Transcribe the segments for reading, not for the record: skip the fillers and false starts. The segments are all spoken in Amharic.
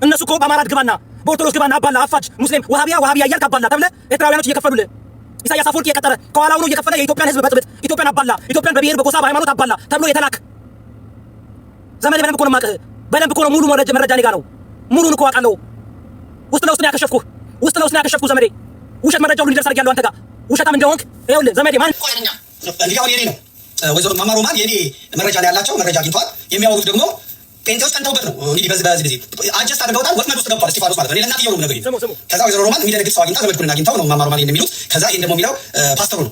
እነሱ እኮ በአማራ ግባና በኦርቶዶክስ ግባና አባላ አፋጅ ሙስሊም ወሃቢያ እያልክ አባላ ተብለ ኤርትራውያኖች እየከፈሉልህ ኢሳያስ አፈወርቂ የቀጠረ ከኋላው ነው እየከፈለ የኢትዮጵያን ሕዝብ በጥብጥ ኢትዮጵያን አባላ ኢትዮጵያን በብሔር በጎሳ በሃይማኖት አባላ ተብሎ የተላክ ዘመዴ በደንብ እኮ ነው የማውቅህ። በደንብ እኮ ነው ሙሉ መረጃ እኔ ጋር ነው። ሙሉን እኮ አውቃለሁ። ውስጥ ለውስጥ ነው ያከሸፍኩህ። ውስጥ ለውስጥ ነው ያከሸፍኩህ ዘመዴ። ውሸት መረጃው ሁሉ ይደርሳል ያለው አንተ ጋር ውሸታም እንደሆንክ ይኸውልህ ዘመዴ። ማን ቆይኛ እንዲያው የኔ ነው ወይዘሮ ማማ ሮማን የኔ መረጃ ላይ ያላቸው መረጃ አግኝተዋል። የሚያወሩት ደግሞ ጴንጤዎች ቀንተውበት ነው። እንግዲህ በዚህ ጊዜ አጀስት አድርገውታል። ወጥመድ ውስጥ ገብቷል እስጢፋኖስ ማለት ነው። ሌላ እናትየው ነው ነገር ይሄ። ከዛ ወይዘሮ ሮማን የሚደነግጥ ሰው አግኝታ ዘመድኩን አግኝተው ነው ማማ ሮማን የሚሉት። ከዛ ይሄን ደግሞ የሚለው ፓስተሩ ነው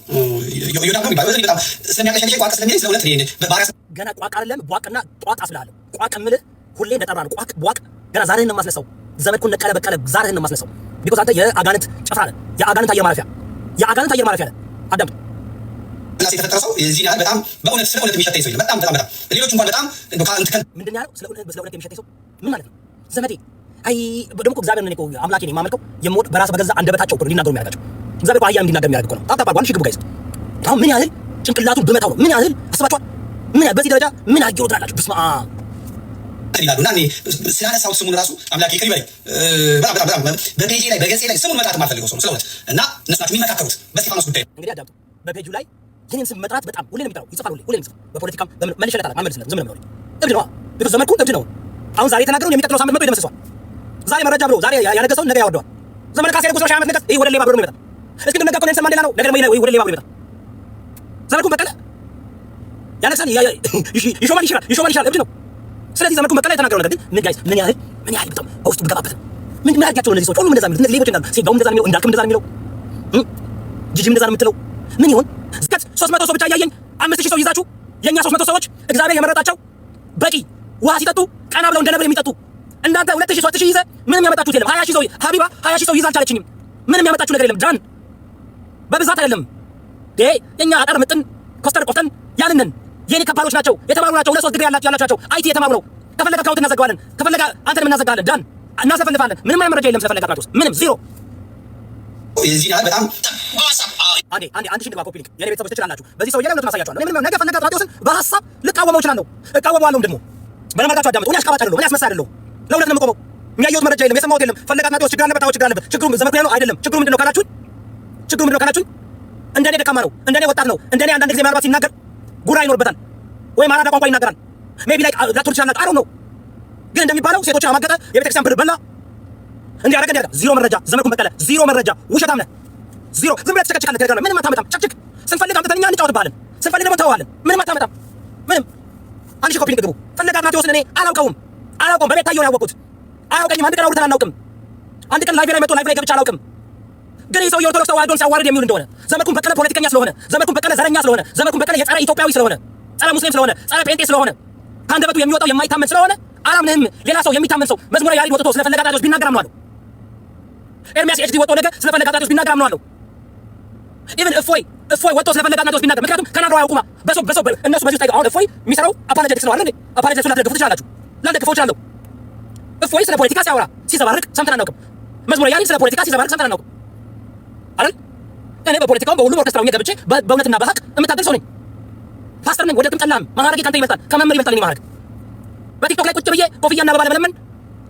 ይሁዳ ነው የሚባለው። በጣም ስለሚያቀሸኝ ቋቅ ስለሚል ስለሁለት እኔ በባሪያ ገና ቋቅ አይደለም ቧቅና ጧቅ አስላለሁ። ቋቅ የምልህ ሁሌ እንደጠራ ነው። ቋቅ ቧቅ ገና ዛሬህን ነው የማስነሳው። ዘመድኩን ነቀለ በቀለ ዛሬህን ነው የማስነሳው። ቢኮዝ አንተ የአጋንንት ጭፍራ ነህ። የአጋንንት አየር ማረፊያ ነህ። አዳምጥ። ላስ የተፈጠረ ሰው እዚህ ያህል በጣም በእውነት ስለ እውነት የሚሸተኝ ሰው በጣም ሌሎች እንኳን በጣም ምንድን ነው ያለው? ስለ እውነት የሚሸተኝ ሰው ምን ማለት ነው ዘመዴ? አይ ደግሞ እኮ እግዚአብሔር ነው እኮ አምላኬ ነው የማመልከው። የምወድ በራስ በገዛ አንደበታቸው እኮ ሊናገሩ የሚያደርጋቸው እግዚአብሔር እኮ አህያ እንዲናገር የሚያደርግ እኮ ነው። ታጣ ባጓን ሽግቡ ጋይስ አሁን ምን ያህል ጭንቅላቱን ብመታው ነው? ምን ያህል አስባችኋል? ምን ያህል በዚህ ደረጃ ምን አየው ትላላችሁ? በስመ አብ ይላሉና እኔ ስላነሳው ስሙን ራሱ አምላኬ ይቅር ይበለኝ። በጣም በፔጄ ላይ በገጼ ላይ ስሙን መጥራት የማልፈልገው ሰው ስለሆነ እና እነሱ ናቸው የሚመካከሩት በስጢፋኖስ ጉዳይ። እንግዲህ አዳምጡ። በፔጁ ላይ የኔን ስም መጥራት በጣም ሁሌ ነው የሚጠራው። ይጽፋል ሁሌ ነው የሚጽፋው። በፖለቲካም መልሸለታል አልመልስለትም። ዝም ነው የሚለው እብድ ነው። ቢኮዝ ዘመድኩን እብድ ነው። አሁን ዛሬ የተናገረውን የሚቀጥለው ሳምንት መጥቶ ይደመስሰዋል። ዛሬ መረጃ ብሎ ዛሬ ያነገሰውን ነገ ያወርደዋል። ዘመድ ካሴ ደግሞ 30 ዓመት ነገር ይሄ ወደ ሌባ ብሎ ነው ይመጣል። እስኪ እንደነገ ኮኔንሰን ማንዴላ ነው ነገር ነው ወደ ሌባ ብሎ ይመጣል። ዘመድኩን በቀለ ያነሳል ይሾማል ይችላል እብድ ነው። ስለዚህ ዘመድኩን በቀለ የተናገረው ነገር ግን ምን ጋይስ ምን ያህል በጣም በውስጡ ብገባበት ምን ያርጋቸው እነዚህ ሰዎች ሁሉም እንደዛ የሚሉት እነዚህ ሌቦች እንዳሉ ሲጋው እንደዛ ነው የሚለው እንዳልክም እንደዛ ነው የሚለው ጂጂም እንደዛ ነው የምትለው ምን ይሆን እስከ 300 ሰው ብቻ እያየኝ 5000 ሰው ይዛችሁ የኛ 300 ሰዎች እግዚአብሔር የመረጣቸው በቂ ውሃ ሲጠጡ ቀና ብለው እንደ ነብር የሚጠጡ እናንተ 2000 3000 ይዘህ ምንም ያመጣችሁት የለም። 20000 ሰው ሀቢባ 20000 ሰው ይዛ አልቻለችኝም። ምንም ያመጣችሁ ነገር የለም። ጃን በብዛት አይደለም የኛ አጠር ምጥን ኮስተር ቆፍተን ያንነን የኔ ከባሎች ናቸው የተማሩ ናቸው። ለሶስት ዲግሪ ያላቸው ናቸው። አይቲ የተማሩ ነው። ከፈለገ ካውንት እናዘጋዋለን። ከፈለገ አንተንም እናዘጋለን። ጃን እናሰፈልፋለን። ምንም መረጃ የለም ስለፈለገ አጥራቶስ ምንም ዜሮ እዚህ ያህል በጣም አንድ ሺህ ኮፒ ሊንክ የኔ ቤተሰቦች ትችላላችሁ። በዚህ ሰውዬ ላይ እውነት ማሳያችኋለሁ። ምንም ነገ ፈለገ አጥራቶስን በሐሳብ ልቃወመው እችላለሁ። እቃወመዋለሁ። ደግሞ በደንብ አድርጋችሁ አዳምጡ። እኔ አሽቃባጭ አይደለሁም። እኔ አስመሳይ አይደለሁም። ለእውነት ነው የምቆመው። የሚያየሁት መረጃ የለም። የሰማሁት የለም። ፈለገ አጥራቶስ ችግር አለበት። ችግር አለበት። ችግሩ ዘመድኩ ነው አይደለም። ችግሩ ምንድነው ካላችሁኝ እንደኔ ደካማ ነው። እንደኔ ወጣት ነው። እንደኔ አንዳንድ ጊዜ ምናልባት ሲናገር ጉራ ይኖርበታል ወይም አራዳ ቋንቋ ይናገራል። ሜቢ ላይ ላትሆን ይችላል። አይ ነው ግን እንደሚባለው ሴቶችን አማገጠ የቤተክርስቲያን ብር በላ እንዲያደርግ ዚሮ መረጃ ዘመድኩን በቀለ ዚሮ መረጃ ውሸታም ነህ። ዚሮ ዝም ብለህ ትጨቀጭቃለህ። ከነገር ምንም አታመጣም። ጨቅጭቅ ስንፈልግ አምጥተን እኛ እንጫወትብሃለን። ስንፈልግ ደግሞ ተዋለን። ምንም አታመጣም። ምንም አንድ ሺህ ኮፒ ሊንክ ግቡ። ፈለገ አትራቴዎስን እኔ አላውቀውም። በቤታየሁ ነው ያወቅሁት። አያውቀኝም። አንድ ቀን አውርተን አናውቅም። አንድ ቀን ላይቭ ላይ መጥቶ ላይቭ ላይ ገብቼ አላውቅም። ግን ይህ ሰው የኦርቶዶክስ ተዋህዶን ሲያዋርድ የሚውል እንደሆነ ዘመድኩን በቀለ ፖለቲከኛ ስለሆነ ዘመድኩን በቀለ ዘረኛ ስለሆነ ዘመድኩን በቀለ የጸረ ኢትዮጵያዊ ስለሆነ ጸረ ሙስሊም ስለሆነ ጸረ ጴንጤ ስለሆነ ከአንደበቱ የሚወጣው የማይታመን ስለሆነ አላምንህም። ሌላ ሰው የሚታመን ሰው መዝሙረ ያሬድ ወጥቶ ስለፈለገ አጥራቴዎስ ቢናገር አምነዋለሁ። ኤርሚያስ ኤችዲ ወጥቶ ነገ ስለፈለገ አጥራቴዎስ ቢናገር አምነዋለሁ። ኢቭን እፎይ ወጥቶ ስለፈለገ አጥራቴዎስ ቢናገር ምክንያቱም ከናግረው አያውቁማ። በሰው እነሱ በዚህ ውስጥ አሁን እፎይ የሚሰራው አፓሎጀቲክስ ነው አይደል? አፓሎጀቲክስ ላትደግፉ ትችላላችሁ። ላልደግፈው እችላለሁ። እፎይ ስለ ፖለቲካ ሲያወራ ሲዘባርቅ ሰምተን አናውቅም። መዝሙረ ያሬድ ስለ ፖለቲካ ሲዘባርቅ ሰምተን አናውቅም አይደል? እኔ በፖለቲካውም በሁሉም ኦርኬስትራው ገብቼ በእውነትና በሀቅ የምታገል ሰው ነኝ። ፓስተር ነኝ። ወደድክም ጠላህም ማዕረጌ ካንተ ይበልጣል። ከመምህር ይበልጣል የእኔ ማዕረግ። በቲክቶክ ላይ ቁጭ ብዬ ኮፍያና አበባ ለመለመን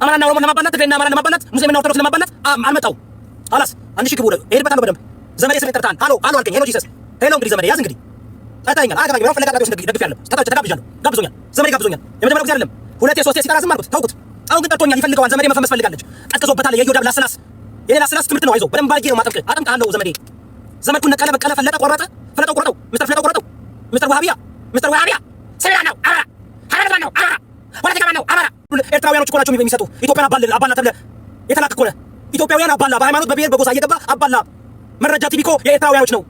አማራና ኦሮሞን ለማባላት ትግሬና አማራን ለማባላት ሙስሊምና ኦርቶዶክስ ለማባላት አልመጣሁም። አላስ አንድ ሺህ ግቡ እሄድበታለሁ በደንብ። ዘመዴ ስሜን ጠርተሃል። ሃሎ አልከኝ። ሄሎ ጂሰስ ሄሎ። እንግዲህ ዘመዴ ያዝ እንግዲህ ጠርተኸኛል። አገባኝ ፈለገ አጥራቴዎስን ደግፌያለሁ። ተጋብዣለሁ። ጋብዞኛል። ዘመዴ ጋብዞኛል። የመጀመሪያው ጊዜ አይደለም። ሁለቴ ሶስቴ ሲጠራ ዝም አልኩት ተውኩት። አሁን ግን ጠርቶኛል። ይፈልገዋል። ዘመዴ መፈመስ ፈልጋለች። ቀዝቅዞበታል። የዮዳብ ላስላስ የኔ ላስላስ ትምህርት ነው። አይዞህ በደንብ አድርጌ ነው ማጠምቅህ። አጠምቅሃለሁ ዘመዴ። ዘመድኩን ነቀለ በቀለ ፈለጠ ቆረጠ ፍለጠው ቆረጠው ሚስተር ፍለጠው ቆረጠው ሚስተር ወሃቢያ ሰላም ነው አማራ ሀረር ነው አማራ ፖለቲካ ነው አማራ። ኤርትራውያኖች እኮ ናቸው የሚሰጡ ኢትዮጵያን አባላ ተብለህ የተላክ እኮ ነህ። ኢትዮጵያውያን አባላ በሃይማኖት በብሔር በጎሳ እየገባ አባላ። መረጃ ቲቪ እኮ የኤርትራውያኖች ነው።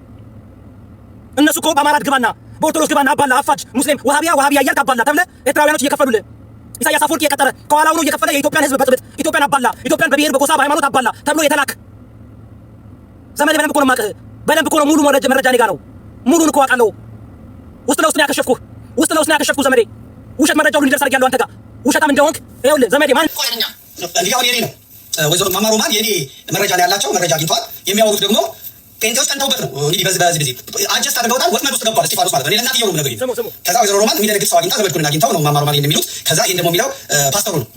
እነሱ እኮ በአማራ ግባና በኦርቶዶክስ ግባና አባላ አፋጅ ሙስሊም ወሃቢያ እያልክ አባላ ተብለህ ኤርትራውያኖች እየከፈሉልህ ኢሳያስ አፈወርቂ የቀጠረ ከኋላው ነው እየከፈለ የኢትዮጵያን ሕዝብ በጥብጥ ኢትዮጵያን አባላ ኢትዮጵያን በብሔር በጎሳ በሃይማኖት አባላ ተብሎ የተላክ ዘመዴ በደንብ እኮ ነው የማውቅህ። በደንብ እኮ ነው ሙሉ መረጃ እኔ ጋር ነው። ሙሉን እኮ አውቃለሁ። ውስጥ ለውስጥ ነው ያከሸፍኩህ ዘመዴ። ውሸት መረጃው ሁሉ ይደርሳል ያለው አንተ ጋር ውሸታም እንደሆንክ ይኸውልህ ዘመዴ። ማን ቆይኛ እንዲያው የኔ ነው ወይዘሮ ማማ ሮማን የኔ መረጃ ላይ ያላቸው መረጃ አግኝተዋል። የሚያወሩት ደግሞ ጴንጤዎች ቀንተውበት ነው። እንግዲህ በዚህ ጊዜ አጀስት አድርገውታል። ወጥመድ ውስጥ ገብቷል እስጢፋኖስ ማለት ነው። ሌላ እናትየው ነው ነገር ይሄ። ከዛ ወይዘሮ ሮማን የሚደነግጥ ሰው አግኝታ ዘመድኩን አግኝተው ነው ማማ ሮማን የሚሉት። ከዛ ይሄን ደግሞ የሚለው ፓስተሩ ነው